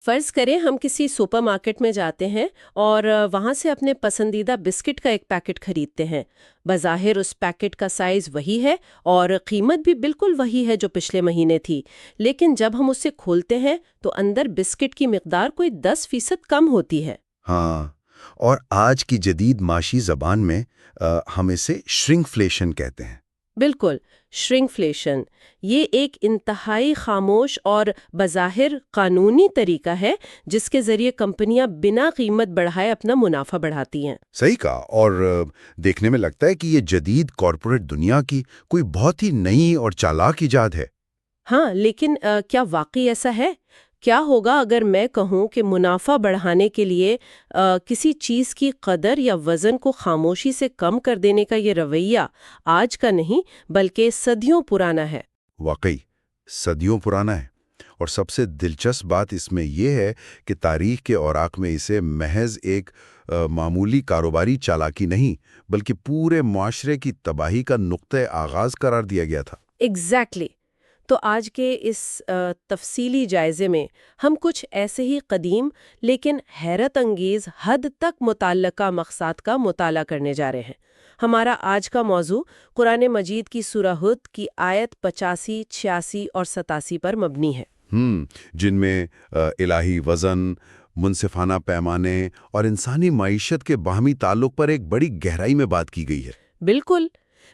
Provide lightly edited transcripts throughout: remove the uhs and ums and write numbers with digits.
فرض کریں ہم کسی سپر مارکیٹ میں جاتے ہیں اور وہاں سے اپنے پسندیدہ بسکٹ کا ایک پیکٹ خریدتے ہیں۔ بظاہر اس پیکٹ کا سائز وہی ہے اور قیمت بھی بالکل وہی ہے جو پچھلے مہینے تھی، لیکن جب ہم اسے کھولتے ہیں تو اندر بسکٹ کی مقدار کوئی 10% کم ہوتی ہے۔ ہاں، اور آج کی جدید معاشی زبان میں ہم اسے شرنکفلیشن کہتے ہیں۔ بالکل، شرنکفلیشن یہ ایک انتہائی خاموش اور بظاہر قانونی طریقہ ہے جس کے ذریعے کمپنیاں بنا قیمت بڑھائے اپنا منافع بڑھاتی ہیں۔ صحیح کہا، اور دیکھنے میں لگتا ہے کہ یہ جدید کارپوریٹ دنیا کی کوئی بہت ہی نئی اور چالاک ایجاد ہے۔ ہاں، لیکن کیا واقعی ایسا ہے؟ کیا ہوگا اگر میں کہوں کہ منافع بڑھانے کے لیے کسی چیز کی قدر یا وزن کو خاموشی سے کم کر دینے کا یہ رویہ آج کا نہیں بلکہ صدیوں پرانا ہے؟ واقعی صدیوں پرانا ہے، اور سب سے دلچسپ بات اس میں یہ ہے کہ تاریخ کے اوراق میں اسے محض ایک معمولی کاروباری چالاکی نہیں بلکہ پورے معاشرے کی تباہی کا نقطۂ آغاز قرار دیا گیا تھا۔ ایگزیکٹلی۔ تو آج کے اس تفصیلی جائزے میں ہم کچھ ایسے ہی قدیم لیکن حیرت انگیز حد تک متعلقہ مقصد کا مطالعہ کرنے جا رہے ہیں۔ ہمارا آج کا موضوع قرآن مجید کی سورہ ہود کی آیت 85، 86 اور 87 پر مبنی ہے۔ جن میں الہی وزن، منصفانہ پیمانے اور انسانی معیشت کے باہمی تعلق پر ایک بڑی گہرائی میں بات کی گئی ہے۔ بالکل،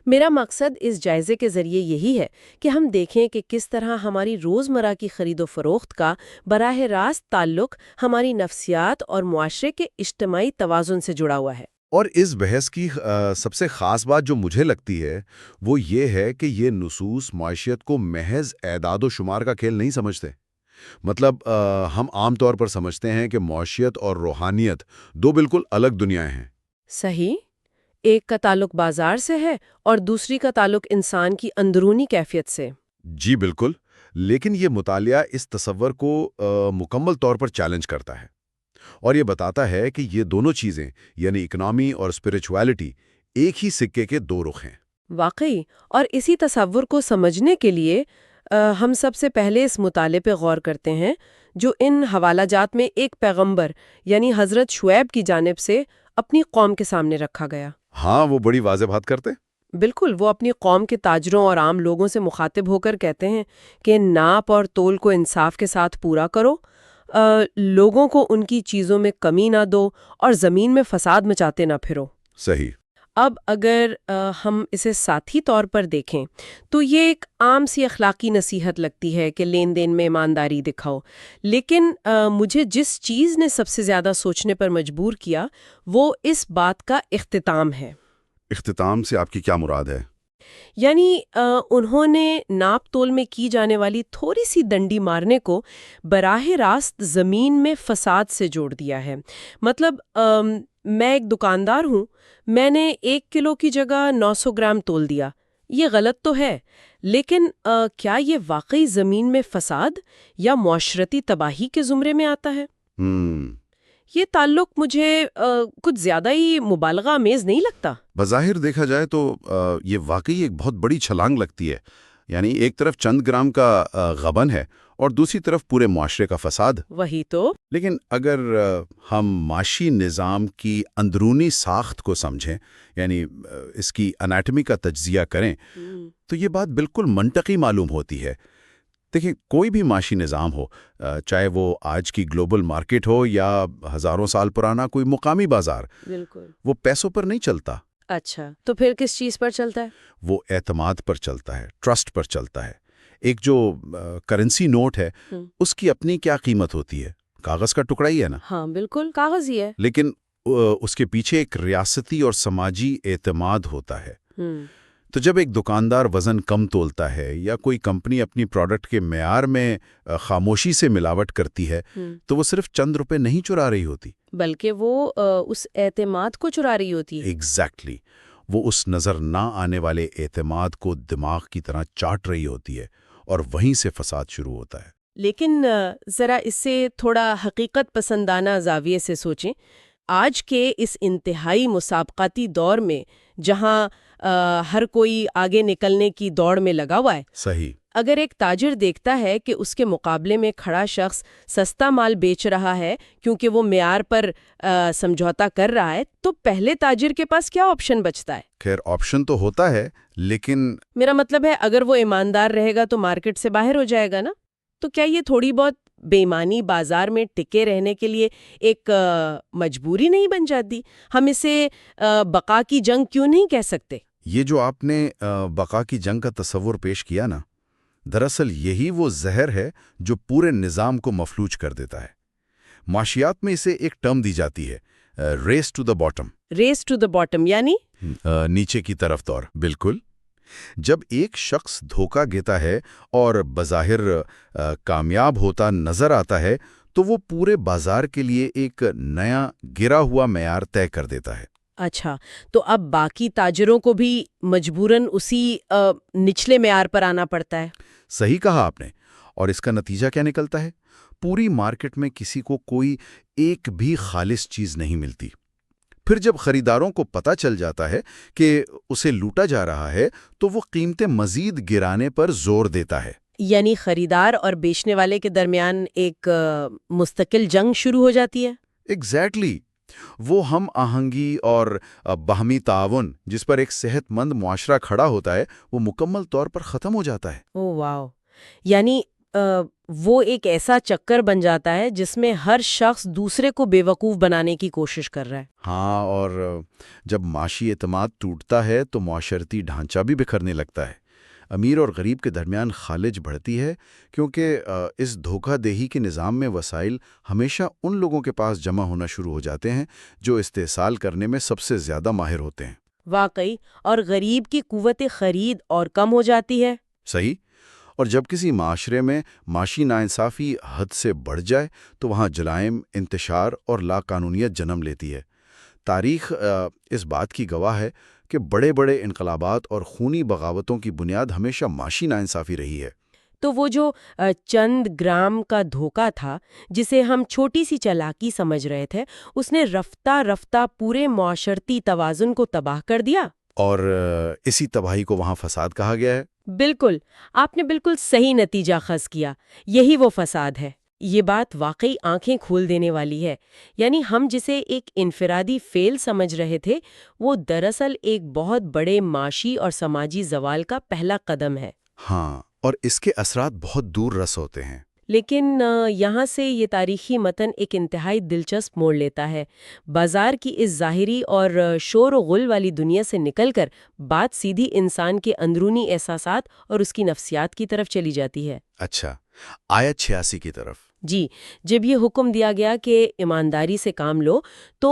میرا مقصد اس جائزے کے ذریعے یہی ہے کہ ہم دیکھیں کہ کس طرح ہماری روزمرہ کی خرید و فروخت کا براہ راست تعلق ہماری نفسیات اور معاشرے کے اجتماعی توازن سے جڑا ہوا ہے۔ اور اس بحث کی سب سے خاص بات جو مجھے لگتی ہے وہ یہ ہے کہ یہ نصوص معیشت کو محض اعداد و شمار کا کھیل نہیں سمجھتے۔ مطلب ہم عام طور پر سمجھتے ہیں کہ معیشت اور روحانیت دو بالکل الگ دنیایں ہیں۔ صحیح، ایک کا تعلق بازار سے ہے اور دوسری کا تعلق انسان کی اندرونی کیفیت سے۔ جی بالکل، لیکن یہ مطالعہ اس تصور کو مکمل طور پر چیلنج کرتا ہے اور یہ بتاتا ہے کہ یہ دونوں چیزیں یعنی اکنامی اور اسپریچویلٹی ایک ہی سکے کے دو رخ ہیں۔ واقعی، اور اسی تصور کو سمجھنے کے لیے ہم سب سے پہلے اس مطالعے پہ غور کرتے ہیں جو ان حوالہ جات میں ایک پیغمبر یعنی حضرت شعیب کی جانب سے اپنی قوم کے سامنے رکھا گیا۔ ہاں، وہ بڑی واضح بات کرتے۔ بالکل، وہ اپنی قوم کے تاجروں اور عام لوگوں سے مخاطب ہو کر کہتے ہیں کہ ناپ اور تول کو انصاف کے ساتھ پورا کرو، لوگوں کو ان کی چیزوں میں کمی نہ دو اور زمین میں فساد مچاتے نہ پھرو۔ صحیح۔ اب اگر ہم اسے ساتھی طور پر دیکھیں تو یہ ایک عام سی اخلاقی نصیحت لگتی ہے کہ لین دین میں ایمانداری دکھاؤ، لیکن مجھے جس چیز نے سب سے زیادہ سوچنے پر مجبور کیا وہ اس بات کا اختتام ہے۔ اختتام سے آپ کی کیا مراد ہے؟ یعنی انہوں نے ناپ تول میں کی جانے والی تھوڑی سی ڈنڈی مارنے کو براہ راست زمین میں فساد سے جوڑ دیا ہے۔ مطلب میں ایک دکاندار ہوں، میں نے 1 کلو کی جگہ 900 گرام تول دیا، یہ غلط تو ہے، لیکن کیا یہ واقعی زمین میں فساد یا معاشرتی تباہی کے زمرے میں آتا ہے؟ یہ تعلق مجھے کچھ زیادہ ہی مبالغہ آمیز نہیں لگتا؟ بظاہر دیکھا جائے تو یہ واقعی ایک بہت بڑی چھلانگ لگتی ہے۔ یعنی ایک طرف چند گرام کا غبن ہے اور دوسری طرف پورے معاشرے کا فساد۔ وہی تو۔ لیکن اگر ہم معاشی نظام کی اندرونی ساخت کو سمجھیں، یعنی اس کی انیٹمی کا تجزیہ کریں، تو یہ بات بالکل منطقی معلوم ہوتی ہے۔ دیکھیں، کوئی بھی معاشی نظام ہو، چاہے وہ آج کی گلوبل مارکیٹ ہو یا ہزاروں سال پرانا کوئی مقامی بازار، بالکل، وہ پیسوں پر نہیں چلتا۔ اچھا، تو پھر کس چیز پر چلتا ہے؟ وہ اعتماد پر چلتا ہے، ٹرسٹ پر چلتا ہے۔ ایک جو کرنسی نوٹ ہے، اس کی اپنی کیا قیمت ہوتی ہے؟ کاغذ کا ٹکڑا ہی ہے نا۔ ہاں بالکل، کاغذ ہی ہے، لیکن اس کے پیچھے ایک ریاستی اور سماجی اعتماد ہوتا ہے۔ تو جب ایک دکاندار وزن کم تولتا ہے یا کوئی کمپنی اپنی پروڈکٹ کے معیار میں خاموشی سے ملاوٹ کرتی ہے، تو وہ صرف چند روپے نہیں چرا رہی ہوتی، بلکہ وہ اس اعتماد کو چرا رہی ہوتی ہے۔ ایگزیکٹلی، وہ اس نظر نہ آنے والے اعتماد کو دماغ کی طرح چاٹ رہی ہوتی ہے، اور وہیں سے فساد شروع ہوتا ہے۔ لیکن ذرا اس سے تھوڑا حقیقت پسندانہ زاویے سے سوچیں۔ آج کے اس انتہائی مسابقاتی دور میں جہاں ہر کوئی آگے نکلنے کی دوڑ میں لگا ہوا ہے، صحیح، اگر ایک تاجر دیکھتا ہے کہ اس کے مقابلے میں کھڑا شخص سستا مال بیچ رہا ہے کیونکہ وہ معیار پر سمجھوتا کر رہا ہے، تو پہلے تاجر کے پاس کیا آپشن بچتا ہے؟ خیر آپشن تو ہوتا ہے، لیکن میرا مطلب ہے اگر وہ ایماندار رہے گا تو مارکیٹ سے باہر ہو جائے گا نا؟ تو کیا یہ تھوڑی بہت بے ایمانی بازار میں ٹکے رہنے کے لیے ایک مجبوری نہیں بن جاتی؟ ہم اسے بقا کی جنگ کیوں نہیں کہہ سکتے؟ یہ جو آپ نے بقا کی جنگ کا تصور پیش کیا نا، دراصل یہی وہ زہر ہے جو پورے نظام کو مفلوج کر دیتا ہے۔ معاشیات میں اسے ایک ٹرم دی جاتی ہے، race to the bottom. Race to the bottom یعنی نیچے کی طرف دوڑ۔ بالکل، جب ایک شخص دھوکہ دیتا ہے اور بظاہر کامیاب ہوتا نظر آتا ہے تو وہ پورے بازار کے لیے ایک نیا گرا ہوا معیار طے کر دیتا ہے۔ اچھا، تو اب باقی تاجروں کو بھی مجبوراً اسی نچلے معیار پر آنا پڑتا ہے؟ صحیح کہا آپ نے، اور اس کا نتیجہ کیا نکلتا ہے؟ پوری مارکیٹ میں کسی کو کوئی ایک بھی خالص چیز نہیں ملتی۔ پھر جب خریداروں کو پتہ چل جاتا ہے کہ اسے لوٹا جا رہا ہے تو وہ قیمتیں مزید گرانے پر زور دیتا ہے۔ یعنی خریدار اور بیچنے والے کے درمیان ایک مستقل جنگ شروع ہو جاتی ہے؟ ایگزیکٹلی، وہ ہم آہنگی اور باہمی تعاون جس پر ایک صحت مند معاشرہ کھڑا ہوتا ہے وہ مکمل طور پر ختم ہو جاتا ہے۔ او واو، یعنی وہ ایک ایسا چکر بن جاتا ہے جس میں ہر شخص دوسرے کو بے وقوف بنانے کی کوشش کر رہا ہے۔ ہاں، اور جب معاشی اعتماد ٹوٹتا ہے تو معاشرتی ڈھانچہ بھی بکھرنے لگتا ہے۔ امیر اور غریب کے درمیان خالج بڑھتی ہے، کیونکہ اس دھوکہ دہی کے نظام میں وسائل ہمیشہ ان لوگوں کے پاس جمع ہونا شروع ہو جاتے ہیں جو استحصال کرنے میں سب سے زیادہ ماہر ہوتے ہیں۔ واقعی، اور غریب کی قوت خرید اور کم ہو جاتی ہے۔ صحیح، اور جب کسی معاشرے میں معاشی ناانصافی حد سے بڑھ جائے تو وہاں جرائم، انتشار اور لاقانونیت جنم لیتی ہے۔ تاریخ اس بات کی گواہ ہے کہ بڑے بڑے انقلابات اور خونی بغاوتوں کی بنیاد ہمیشہ معاشی ناانصافی رہی ہے۔ تو وہ جو چند گرام کا دھوکہ تھا جسے ہم چھوٹی سی چالاکی سمجھ رہے تھے، اس نے رفتہ رفتہ پورے معاشرتی توازن کو تباہ کر دیا۔ اور اسی تباہی کو وہاں فساد کہا گیا ہے۔ بالکل، آپ نے بالکل صحیح نتیجہ خاص کیا، یہی وہ فساد ہے۔ یہ بات واقعی آنکھیں کھول دینے والی ہے، یعنی ہم جسے ایک انفرادی فعل سمجھ رہے تھے وہ دراصل ایک بہت بڑے معاشی اور سماجی زوال کا پہلا قدم ہے۔ ہاں، اور اس کے اثرات بہت دور رس ہوتے ہیں۔ لیکن یہاں سے یہ تاریخی متن ایک انتہائی دلچسپ موڑ لیتا ہے۔ بازار کی اس ظاہری اور شور و غل والی دنیا سے نکل کر بات سیدھی انسان کے اندرونی احساسات اور اس کی نفسیات کی طرف چلی جاتی ہے۔ اچھا، آیت 86 کی طرف۔ جی، جب یہ حکم دیا گیا کہ ایمانداری سے کام لو تو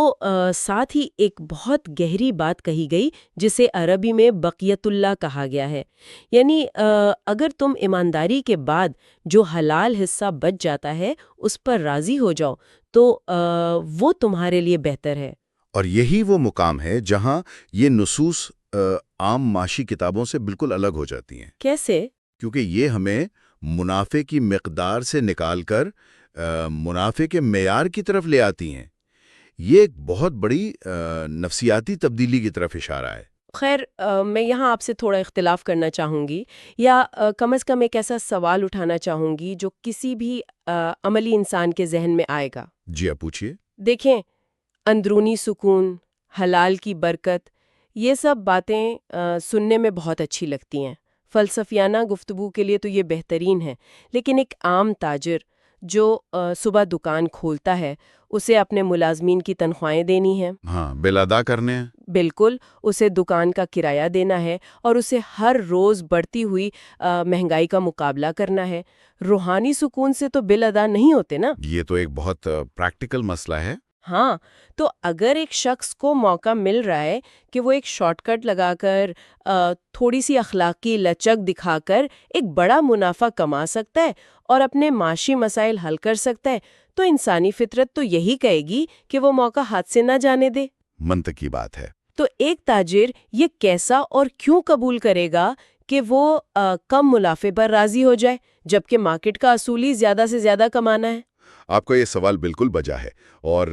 ساتھ ہی ایک بہت گہری بات کہی گئی جسے عربی میں بقیت اللہ کہا گیا ہے۔ یعنی اگر تم ایمانداری کے بعد جو حلال حصہ بچ جاتا ہے اس پر راضی ہو جاؤ تو وہ تمہارے لیے بہتر ہے۔ اور یہی وہ مقام ہے جہاں یہ نصوص عام معاشی کتابوں سے بالکل الگ ہو جاتی ہیں۔ کیسے؟ کیونکہ یہ ہمیں منافع کی مقدار سے نکال کر منافع کے معیار کی طرف لے آتی ہیں۔ یہ ایک بہت بڑی نفسیاتی تبدیلی کی طرف اشارہ ہے۔ خیر، میں یہاں آپ سے تھوڑا اختلاف کرنا چاہوں گی، یا کم از کم ایک ایسا سوال اٹھانا چاہوں گی جو کسی بھی عملی انسان کے ذہن میں آئے گا۔ جی آپ پوچھیے۔ دیکھیں، اندرونی سکون، حلال کی برکت، یہ سب باتیں سننے میں بہت اچھی لگتی ہیں، فلسفیانہ گفتگو کے لیے تو یہ بہترین ہے۔ لیکن ایک عام تاجر جو صبح دکان کھولتا ہے، اسے اپنے ملازمین کی تنخواہیں دینی ہیں، ہاں، بل ادا کرنے ہیں۔ بالکل، اسے دکان کا کرایہ دینا ہے اور اسے ہر روز بڑھتی ہوئی مہنگائی کا مقابلہ کرنا ہے۔ روحانی سکون سے تو بل ادا نہیں ہوتے نا۔ یہ تو ایک بہت پریکٹیکل مسئلہ ہے۔ ہاں، تو اگر ایک شخص کو موقع مل رہا ہے کہ وہ ایک شارٹ کٹ لگا کر تھوڑی سی اخلاقی لچک دکھا کر ایک بڑا منافع کما سکتا ہے اور اپنے معاشی مسائل حل کر سکتا ہے، تو انسانی فطرت تو یہی کہے گی کہ وہ موقع ہاتھ سے نہ جانے دے۔ منطقی بات ہے۔ تو ایک تاجر یہ کیسا اور کیوں قبول کرے گا کہ وہ کم منافع پر راضی ہو جائے جبکہ مارکیٹ کا اصول ہی زیادہ سے زیادہ کمانا ہے؟ آپ کا یہ سوال بالکل بجا ہے، اور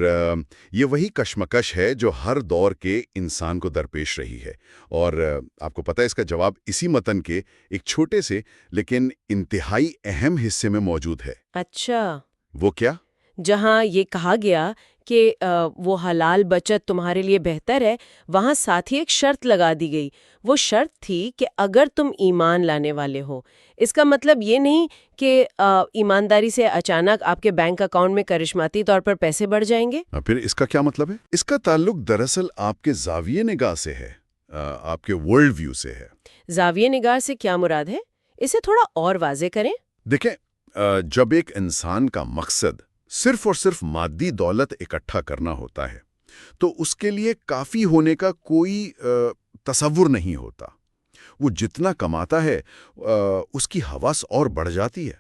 یہ وہی کشمکش ہے جو ہر دور کے انسان کو درپیش رہی ہے، اور آپ کو پتہ ہے اس کا جواب اسی متن کے ایک چھوٹے سے لیکن انتہائی اہم حصے میں موجود ہے۔ اچھا، وہ کیا؟ جہاں یہ کہا گیا کہ وہ حلال بچت تمہارے لیے بہتر ہے، وہاں ساتھ ہی ایک شرط لگا دی گئی۔ وہ شرط تھی کہ اگر تم ایمان لانے والے ہو۔ اس کا مطلب یہ نہیں کہ ایمانداری سے اچانک آپ کے بینک اکاؤنٹ میں کرشماتی طور پر پیسے بڑھ جائیں گے۔ پھر اس کا کیا مطلب ہے؟ اس کا تعلق دراصل آپ کے زاویہ نگاہ سے ہے، آپ کے ورلڈ ویو سے ہے۔ زاویہ نگاہ سے کیا مراد ہے؟ اسے تھوڑا اور واضح کریں۔ دیکھیں، جب ایک انسان کا مقصد صرف اور صرف مادی دولت اکٹھا کرنا ہوتا ہے تو اس کے لیے کافی ہونے کا کوئی تصور نہیں ہوتا۔ وہ جتنا کماتا ہے اس کی ہوس اور بڑھ جاتی ہے۔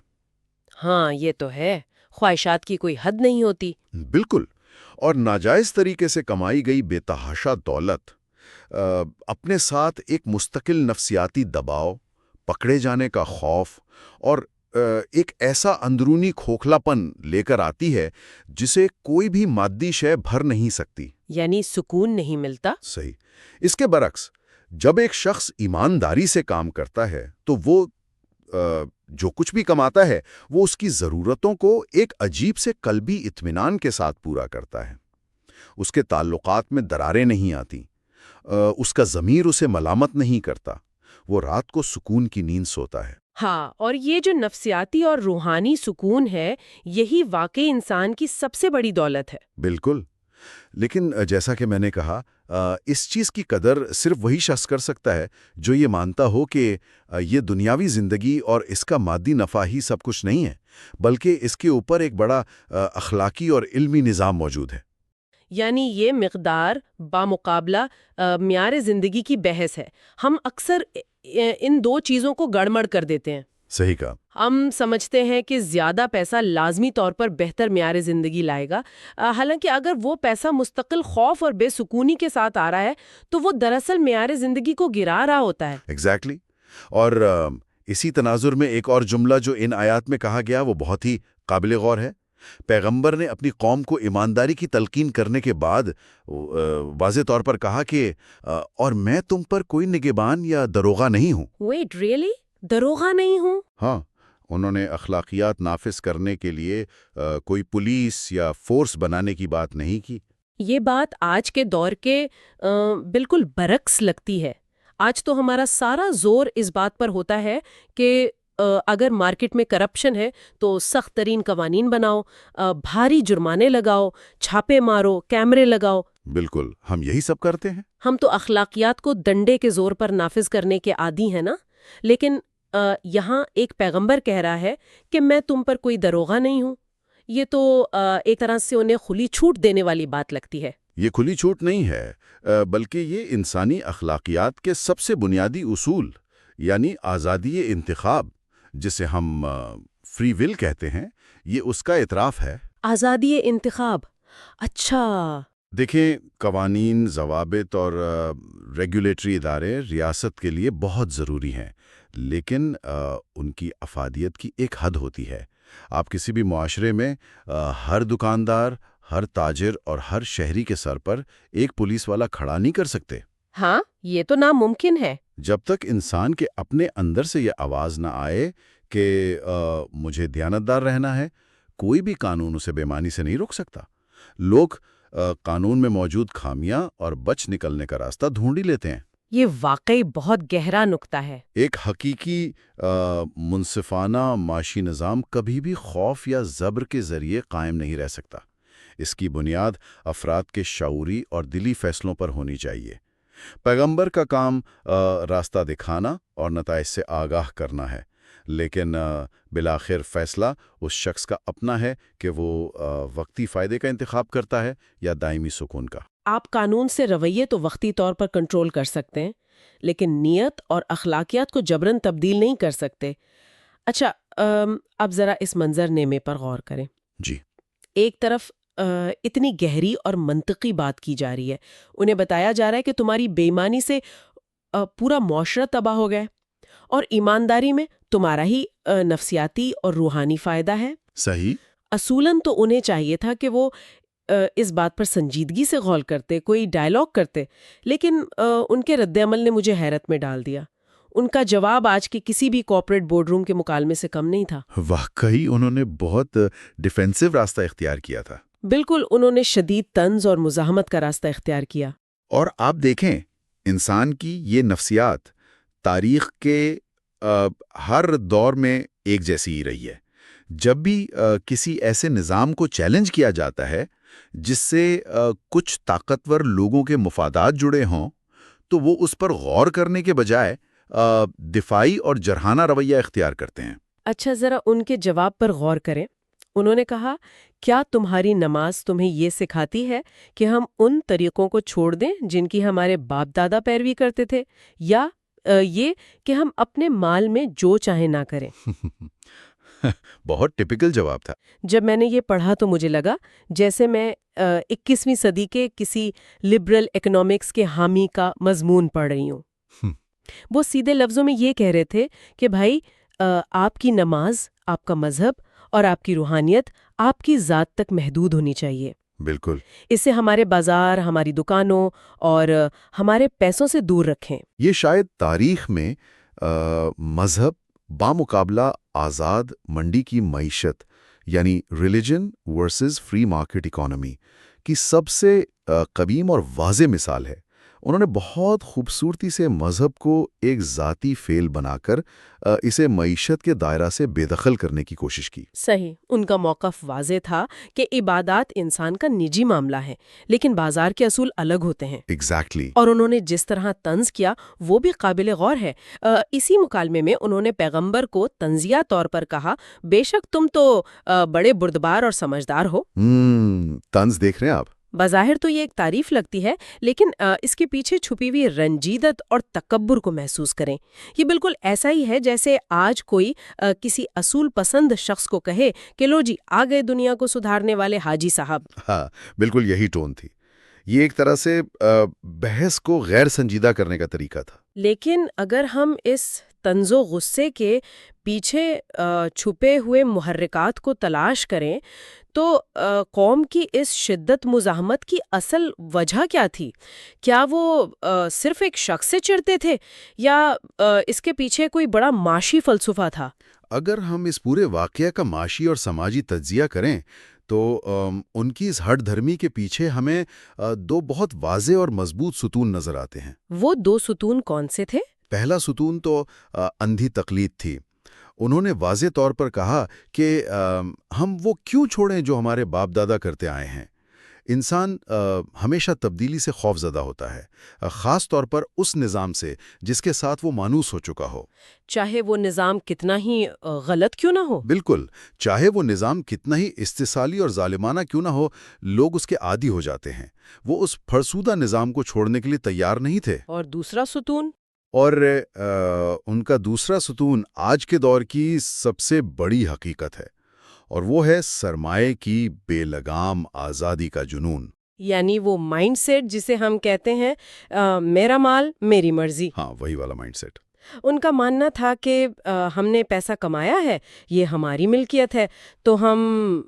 ہاں، یہ تو ہے، خواہشات کی کوئی حد نہیں ہوتی۔ بالکل، اور ناجائز طریقے سے کمائی گئی بے تحاشا دولت اپنے ساتھ ایک مستقل نفسیاتی دباؤ، پکڑے جانے کا خوف اور ایک ایسا اندرونی کھوکھلا پن لے کر آتی ہے جسے کوئی بھی مادی شے بھر نہیں سکتی۔ یعنی سکون نہیں ملتا۔ صحیح۔ اس کے برعکس، جب ایک شخص ایمانداری سے کام کرتا ہے تو وہ جو کچھ بھی کماتا ہے وہ اس کی ضرورتوں کو ایک عجیب سے قلبی اطمینان کے ساتھ پورا کرتا ہے۔ اس کے تعلقات میں دراریں نہیں آتی، اس کا ضمیر اسے ملامت نہیں کرتا، وہ رات کو سکون کی نیند سوتا ہے۔ ہاں، اور یہ جو نفسیاتی اور روحانی سکون ہے، یہی واقعی انسان کی سب سے بڑی دولت ہے۔ بالکل، لیکن جیسا کہ میں نے کہا، اس چیز کی قدر صرف وہی شخص کر سکتا ہے جو یہ مانتا ہو کہ یہ دنیاوی زندگی اور اس کا مادی نفع ہی سب کچھ نہیں ہے، بلکہ اس کے اوپر ایک بڑا اخلاقی اور علمی نظام موجود ہے۔ یعنی یہ مقدار بامقابلہ معیار زندگی کی بحث ہے۔ ہم اکثر ان دو چیزوں کو گڑمڑ کر دیتے ہیں۔ صحیح کہا۔ ہم سمجھتے ہیں کہ زیادہ پیسہ لازمی طور پر بہتر معیار زندگی لائے گا، حالانکہ اگر وہ پیسہ مستقل خوف اور بے سکونی کے ساتھ آ رہا ہے تو وہ دراصل معیار زندگی کو گرا رہا ہوتا ہے۔ ایگزیکٹلی۔ اور اسی تناظر میں ایک اور جملہ جو ان آیات میں کہا گیا وہ بہت ہی قابل غور ہے۔ پیغمبر نے اپنی قوم کو ایمانداری کی تلقین کرنے کے بعد واضح طور پر کہا کہ اور میں تم پر کوئی نگہبان یا دروغہ نہیں ہوں۔ Wait, really? دروغہ نہیں ہوں؟ ہاں، انہوں نے اخلاقیات نافذ کرنے کے لیے کوئی پولیس یا فورس بنانے کی بات نہیں کی۔ یہ بات آج کے دور کے بالکل برعکس لگتی ہے۔ آج تو ہمارا سارا زور اس بات پر ہوتا ہے کہ اگر مارکیٹ میں کرپشن ہے تو سخت ترین قوانین بناؤ، بھاری جرمانے لگاؤ، چھاپے مارو، کیمرے لگاؤ۔ بالکل، ہم یہی سب کرتے ہیں۔ ہم تو اخلاقیات کو ڈنڈے کے زور پر نافذ کرنے کے عادی ہیں نا۔ لیکن یہاں ایک پیغمبر کہہ رہا ہے کہ میں تم پر کوئی دروغہ نہیں ہوں۔ یہ تو ایک طرح سے انہیں کھلی چھوٹ دینے والی بات لگتی ہے۔ یہ کھلی چھوٹ نہیں ہے، بلکہ یہ انسانی اخلاقیات کے سب سے بنیادی اصول، یعنی آزادی انتخاب، جسے ہم فری ول کہتے ہیں، یہ اس کا اعتراف ہے۔ آزادی انتخاب، اچھا۔ دیکھیں، قوانین، ضوابط اور ریگولیٹری ادارے ریاست کے لیے بہت ضروری ہیں، لیکن ان کی افادیت کی ایک حد ہوتی ہے۔ آپ کسی بھی معاشرے میں ہر دکاندار، ہر تاجر اور ہر شہری کے سر پر ایک پولیس والا کھڑا نہیں کر سکتے۔ ہاں، یہ تو ناممکن ہے۔ جب تک انسان کے اپنے اندر سے یہ آواز نہ آئے کہ مجھے دیانتدار رہنا ہے، کوئی بھی قانون اسے بے معنی سے نہیں روک سکتا۔ لوگ قانون میں موجود خامیاں اور بچ نکلنے کا راستہ ڈھونڈ ہی لیتے ہیں۔ یہ واقعی بہت گہرا نکتہ ہے۔ ایک حقیقی منصفانہ معاشی نظام کبھی بھی خوف یا جبر کے ذریعے قائم نہیں رہ سکتا۔ اس کی بنیاد افراد کے شعوری اور دلی فیصلوں پر ہونی چاہیے۔ پیغمبر کا کام راستہ دکھانا اور نتائج سے آگاہ کرنا ہے، لیکن بالآخر فیصلہ اس شخص کا اپنا ہے کہ وہ وقتی فائدے کا انتخاب کرتا ہے یا دائمی سکون کا۔ آپ قانون سے رویے تو وقتی طور پر کنٹرول کر سکتے ہیں، لیکن نیت اور اخلاقیات کو جبراً تبدیل نہیں کر سکتے۔ اچھا، اب ذرا اس منظر نامے پر غور کریں۔ جی۔ ایک طرف اتنی گہری اور منطقی بات کی جا رہی ہے، انہیں بتایا جا رہا ہے کہ تمہاری بے ایمانی سے پورا معاشرہ تباہ ہو گیا، اور ایمانداری میں تمہارا ہی نفسیاتی اور روحانی فائدہ ہے۔ صحیح۔ اصولاً تو انہیں چاہیے تھا کہ وہ اس بات پر سنجیدگی سے غور کرتے، کوئی ڈائلاگ کرتے، لیکن ان کے رد عمل نے مجھے حیرت میں ڈال دیا۔ ان کا جواب آج کے کسی بھی کارپوریٹ بورڈ روم کے مکالمے سے کم نہیں تھا۔ واقعی انہوں نے بہت ڈیفینسو راستہ اختیار کیا تھا۔ بالکل، انہوں نے شدید طنز اور مزاحمت کا راستہ اختیار کیا۔ اور آپ دیکھیں، انسان کی یہ نفسیات تاریخ کے ہر دور میں ایک جیسی ہی رہی ہے۔ جب بھی کسی ایسے نظام کو چیلنج کیا جاتا ہے جس سے کچھ طاقتور لوگوں کے مفادات جڑے ہوں، تو وہ اس پر غور کرنے کے بجائے دفاعی اور جرحانہ رویہ اختیار کرتے ہیں۔ اچھا، ذرا ان کے جواب پر غور کریں۔ انہوں نے کہا، کیا تمہاری نماز تمہیں یہ سکھاتی ہے کہ ہم ان طریقوں کو چھوڑ دیں جن کی ہمارے باپ دادا پیروی کرتے تھے، یا یہ کہ ہم اپنے مال میں جو چاہیں نہ کریں؟ بہت ٹپیکل جواب تھا۔ جب میں نے یہ پڑھا تو مجھے لگا جیسے میں 21ویں صدی کے کسی لبرل اکنامکس کے حامی کا مضمون پڑھ رہی ہوں۔ وہ سیدھے لفظوں میں یہ کہہ رہے تھے کہ بھائی، آپ کی نماز، آپ کا مذہب اور آپ کی روحانیت آپ کی ذات تک محدود ہونی چاہیے۔ بالکل۔ اسے ہمارے بازار، ہماری دکانوں اور ہمارے پیسوں سے دور رکھیں۔ یہ شاید تاریخ میں مذہب بامقابلہ آزاد منڈی کی معیشت، یعنی religion versus free market economy کی سب سے قدیم اور واضح مثال ہے۔ انہوں نے بہت خوبصورتی سے مذہب کو ایک ذاتی فعل بنا کر اسے معیشت کے دائرہ سے بے دخل کرنے کی کوشش کی۔ صحیح، ان کا موقف واضح تھا کہ عبادات انسان کا نجی معاملہ ہے، لیکن بازار کے اصول الگ ہوتے ہیں۔ ایگزیکٹلی۔ اور انہوں نے جس طرح طنز کیا وہ بھی قابل غور ہے۔ اسی مکالمے میں انہوں نے پیغمبر کو طنزیہ طور پر کہا، بے شک تم تو بڑے بردبار اور سمجھدار ہو۔ طنز دیکھ رہے ہیں آپ؟ بظاہر تو یہ ایک تعریف لگتی ہے، لیکن اس کے پیچھے چھپی ہوئی رنجیدت اور تکبر کو محسوس کریں۔ یہ بالکل ایسا ہی ہے جیسے آج کوئی کسی اصول پسند شخص کو کہے کہ لو جی، آ گئے دنیا کو سدھارنے والے حاجی صاحب۔ ہاں، بالکل یہی ٹون تھی۔ یہ ایک طرح سے بحث کو غیر سنجیدہ کرنے کا طریقہ تھا۔ لیکن اگر ہم اس طنز و غصے کے پیچھے چھپے ہوئے محرکات کو تلاش کریں تو قوم کی اس شدت مزاحمت کی اصل وجہ کیا تھی؟ کیا وہ صرف ایک شخص سے چڑھتے تھے، یا اس کے پیچھے کوئی بڑا معاشی فلسفہ تھا؟ اگر ہم اس پورے واقعہ کا معاشی اور سماجی تجزیہ کریں تو ان کی اس ہٹ دھرمی کے پیچھے ہمیں دو بہت واضح اور مضبوط ستون نظر آتے ہیں۔ وہ دو ستون کون سے تھے؟ پہلا ستون تو اندھی تقلید تھی۔ انہوں نے واضح طور پر کہا کہ ہم وہ کیوں چھوڑیں جو ہمارے باپ دادا کرتے آئے ہیں۔ انسان ہمیشہ تبدیلی سے خوف زدہ ہوتا ہے، خاص طور پر اس نظام سے جس کے ساتھ وہ مانوس ہو چکا ہو، چاہے وہ نظام کتنا ہی غلط کیوں نہ ہو۔ بالکل، چاہے وہ نظام کتنا ہی استحصالی اور ظالمانہ کیوں نہ ہو، لوگ اس کے عادی ہو جاتے ہیں۔ وہ اس فرسودہ نظام کو چھوڑنے کے لیے تیار نہیں تھے۔ اور دوسرا ستون؟ اور ان کا دوسرا ستون آج کے دور کی سب سے بڑی حقیقت ہے، اور وہ ہے سرمایہ کی بے لگام آزادی کا جنون۔ یعنی وہ مائنڈ سیٹ جسے ہم کہتے ہیں میرا مال میری مرضی۔ ہاں، وہی والا مائنڈ سیٹ۔ ان کا ماننا تھا کہ ہم نے پیسہ کمایا ہے، یہ ہماری ملکیت ہے، تو ہم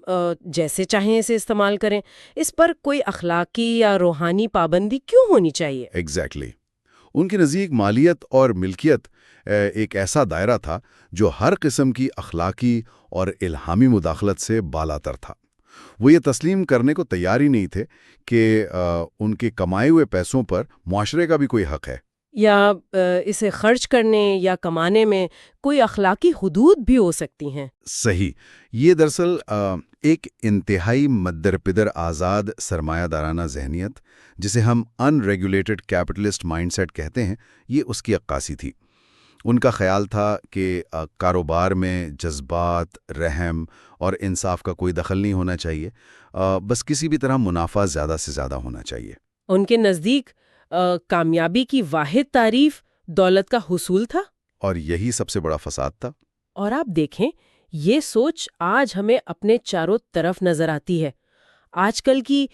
جیسے چاہیں اسے استعمال کریں۔ اس پر کوئی اخلاقی یا روحانی پابندی کیوں ہونی چاہیے؟ ایگزیکٹلی۔ ان کے نزدیک مالیت اور ملکیت ایک ایسا دائرہ تھا جو ہر قسم کی اخلاقی اور الہامی مداخلت سے بالاتر تھا۔ وہ یہ تسلیم کرنے کو تیار ہی نہیں تھے کہ ان کے کمائے ہوئے پیسوں پر معاشرے کا بھی کوئی حق ہے، یا اسے خرچ کرنے یا کمانے میں کوئی اخلاقی حدود بھی ہو سکتی ہیں۔ صحیح۔ یہ دراصل ایک انتہائی مدر پدر آزاد سرمایہ دارانہ ذہنیت، جسے ہم ان ریگولیٹڈ کیپٹلسٹ مائنڈ سیٹ کہتے ہیں، یہ اس کی عکاسی تھی۔ ان کا خیال تھا کہ کاروبار میں جذبات، رحم اور انصاف کا کوئی دخل نہیں ہونا چاہیے، بس کسی بھی طرح منافع زیادہ سے زیادہ ہونا چاہیے۔ ان کے نزدیک کامیابی کی واحد تعریف دولت کا حصول تھا، اور یہی سب سے بڑا فساد تھا۔ اور آپ دیکھیں، یہ سوچ آج ہمیں اپنے چاروں طرف نظر آتی ہے۔ آج کل کی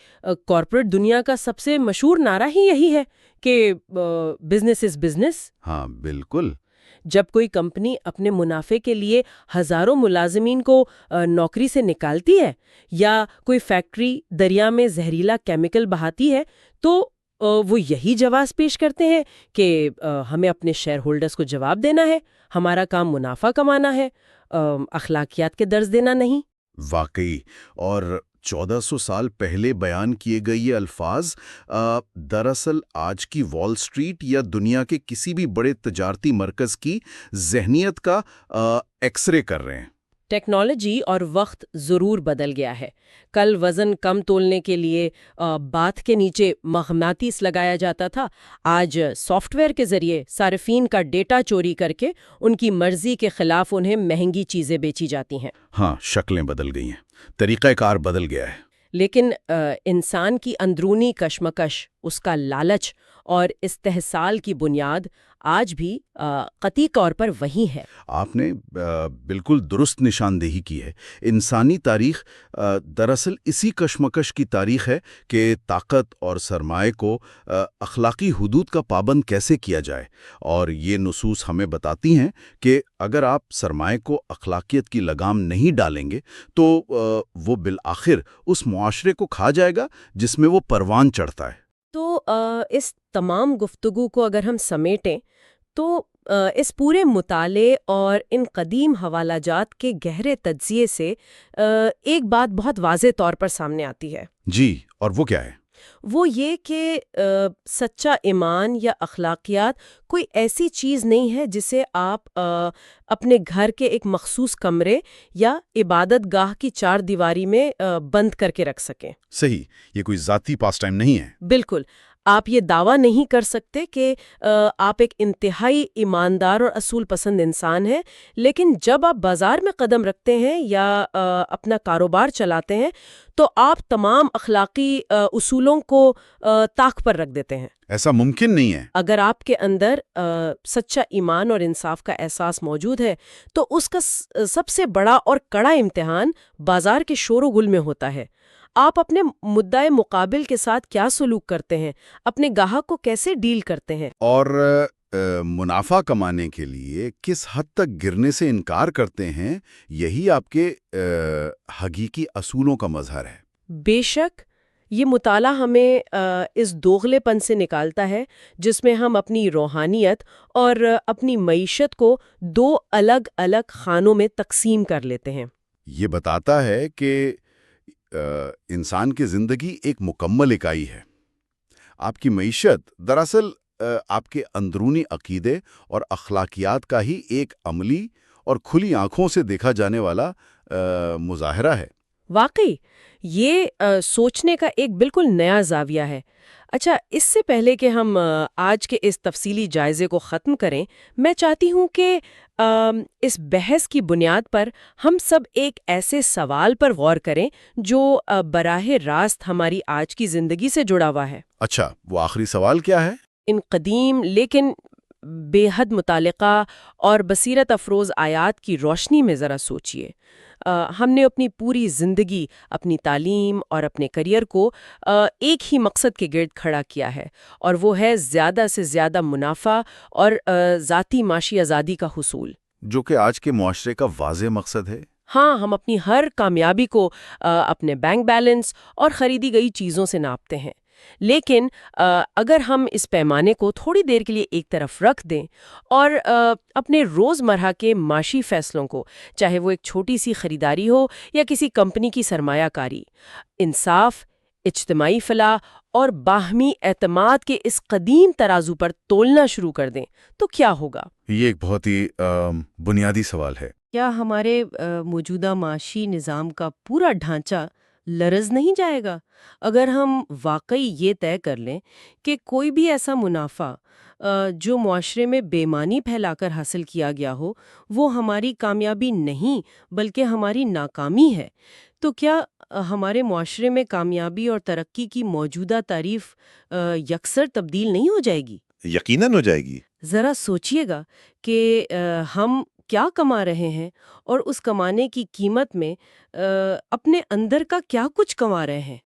کارپوریٹ دنیا کا سب سے مشہور نعرہ ہی یہی ہے کہ بزنس از بزنس۔ ہاں، بالکل۔ جب کوئی کمپنی اپنے منافع کے لیے ہزاروں ملازمین کو نوکری سے نکالتی ہے یا کوئی فیکٹری دریا میں زہریلا کیمیکل بہاتی ہے تو وہ یہی جواز پیش کرتے ہیں کہ ہمیں اپنے شیئر ہولڈرز کو جواب دینا ہے، ہمارا کام منافع کمانا ہے، اخلاقیات کے درس دینا نہیں۔ واقعی، اور 1400 سال پہلے بیان کیے گئے یہ الفاظ دراصل آج کی وال سٹریٹ یا دنیا کے کسی بھی بڑے تجارتی مرکز کی ذہنیت کا ایکس رے کر رہے ہیں۔ ٹیکنالوجی اور وقت ضرور بدل گیا ہے۔ کل وزن کم تولنے کے لیے باتھ کے نیچے مغناطیس لگایا جاتا تھا، آج سافٹ ویئر کے ذریعے صارفین کا ڈیٹا چوری کر کے ان کی مرضی کے خلاف انہیں مہنگی چیزیں بیچی جاتی ہیں۔ ہاں، شکلیں بدل گئی ہیں، طریقہ کار بدل گیا ہے۔ لیکن انسان کی اندرونی کشمکش، اس کا لالچ اور استحصال کی بنیاد آج بھی قطعی طور پر وہی ہے۔ آپ نے بالکل درست نشاندہی کی ہے۔ انسانی تاریخ دراصل اسی کشمکش کی تاریخ ہے کہ طاقت اور سرمائے کو اخلاقی حدود کا پابند کیسے کیا جائے، اور یہ نصوص ہمیں بتاتی ہیں کہ اگر آپ سرمائے کو اخلاقیت کی لگام نہیں ڈالیں گے تو وہ بالآخر اس معاشرے کو کھا جائے گا جس میں وہ پروان چڑھتا ہے۔ تو اس تمام گفتگو کو اگر ہم سمیٹیں تو اس پورے مطالعے اور ان قدیم حوالہ جات کے گہرے تجزیے سے ایک بات بہت واضح طور پر سامنے آتی ہے۔ جی، اور وہ کیا ہے؟ وہ یہ کہ سچا ایمان یا اخلاقیات کوئی ایسی چیز نہیں ہے جسے آپ اپنے گھر کے ایک مخصوص کمرے یا عبادت گاہ کی چار دیواری میں بند کر کے رکھ سکیں۔ صحیح، یہ کوئی ذاتی پاس ٹائم نہیں ہے۔ بالکل، آپ یہ دعویٰ نہیں کر سکتے کہ آپ ایک انتہائی ایماندار اور اصول پسند انسان ہیں، لیکن جب آپ بازار میں قدم رکھتے ہیں یا اپنا کاروبار چلاتے ہیں تو آپ تمام اخلاقی اصولوں کو طاق پر رکھ دیتے ہیں۔ ایسا ممکن نہیں ہے۔ اگر آپ کے اندر سچا ایمان اور انصاف کا احساس موجود ہے تو اس کا سب سے بڑا اور کڑا امتحان بازار کے شور و گل میں ہوتا ہے۔ آپ اپنے مدعے مقابل کے ساتھ کیا سلوک کرتے ہیں، اپنے گاہک کو کیسے ڈیل کرتے ہیں، اور منافع کمانے کے لیے کس حد تک گرنے سے انکار کرتے ہیں، یہی آپ کے حقیقی اصولوں کا مظہر ہے۔ بے شک یہ مطالعہ ہمیں اس دوغلے پن سے نکالتا ہے جس میں ہم اپنی روحانیت اور اپنی معیشت کو دو الگ الگ خانوں میں تقسیم کر لیتے ہیں۔ یہ بتاتا ہے کہ انسان کی زندگی ایک مکمل اکائی ہے۔ آپ کی معیشت دراصل آپ کے اندرونی عقیدے اور اخلاقیات کا ہی ایک عملی اور کھلی آنکھوں سے دیکھا جانے والا مظاہرہ ہے۔ واقعی یہ سوچنے کا ایک بالکل نیا زاویہ ہے۔ اچھا، اس سے پہلے کہ ہم آج کے اس تفصیلی جائزے کو ختم کریں، میں چاہتی ہوں کہ اس بحث کی بنیاد پر ہم سب ایک ایسے سوال پر غور کریں جو براہ راست ہماری آج کی زندگی سے جڑا ہوا ہے۔ اچھا، وہ آخری سوال کیا ہے؟ ان قدیم لیکن بے حد متعلقہ اور بصیرت افروز آیات کی روشنی میں ذرا سوچئے۔ ہم نے اپنی پوری زندگی، اپنی تعلیم اور اپنے کریئر کو ایک ہی مقصد کے گرد کھڑا کیا ہے، اور وہ ہے زیادہ سے زیادہ منافع اور ذاتی معاشی آزادی کا حصول، جو کہ آج کے معاشرے کا واضح مقصد ہے۔ ہاں، ہم اپنی ہر کامیابی کو اپنے بینک بیلنس اور خریدی گئی چیزوں سے ناپتے ہیں۔ لیکن اگر ہم اس پیمانے کو تھوڑی دیر کے لیے ایک طرف رکھ دیں اور اپنے روزمرہ کے معاشی فیصلوں کو، چاہے وہ ایک چھوٹی سی خریداری ہو یا کسی کمپنی کی سرمایہ کاری، انصاف، اجتماعی فلاح اور باہمی اعتماد کے اس قدیم ترازو پر تولنا شروع کر دیں تو کیا ہوگا؟ یہ ایک بہت ہی بنیادی سوال ہے۔ کیا ہمارے موجودہ معاشی نظام کا پورا ڈھانچہ لرز نہیں جائے گا اگر ہم واقعی یہ طے کر لیں کہ کوئی بھی ایسا منافع جو معاشرے میں بے معنی پھیلا کر حاصل کیا گیا ہو وہ ہماری کامیابی نہیں بلکہ ہماری ناکامی ہے؟ تو کیا ہمارے معاشرے میں کامیابی اور ترقی کی موجودہ تعریف یکسر تبدیل نہیں ہو جائے گی؟ یقیناً ہو جائے گی۔ ذرا سوچئے گا کہ ہم کیا کما رہے ہیں اور اس کمانے کی قیمت میں اپنے اندر کا کیا کچھ کما رہے ہیں۔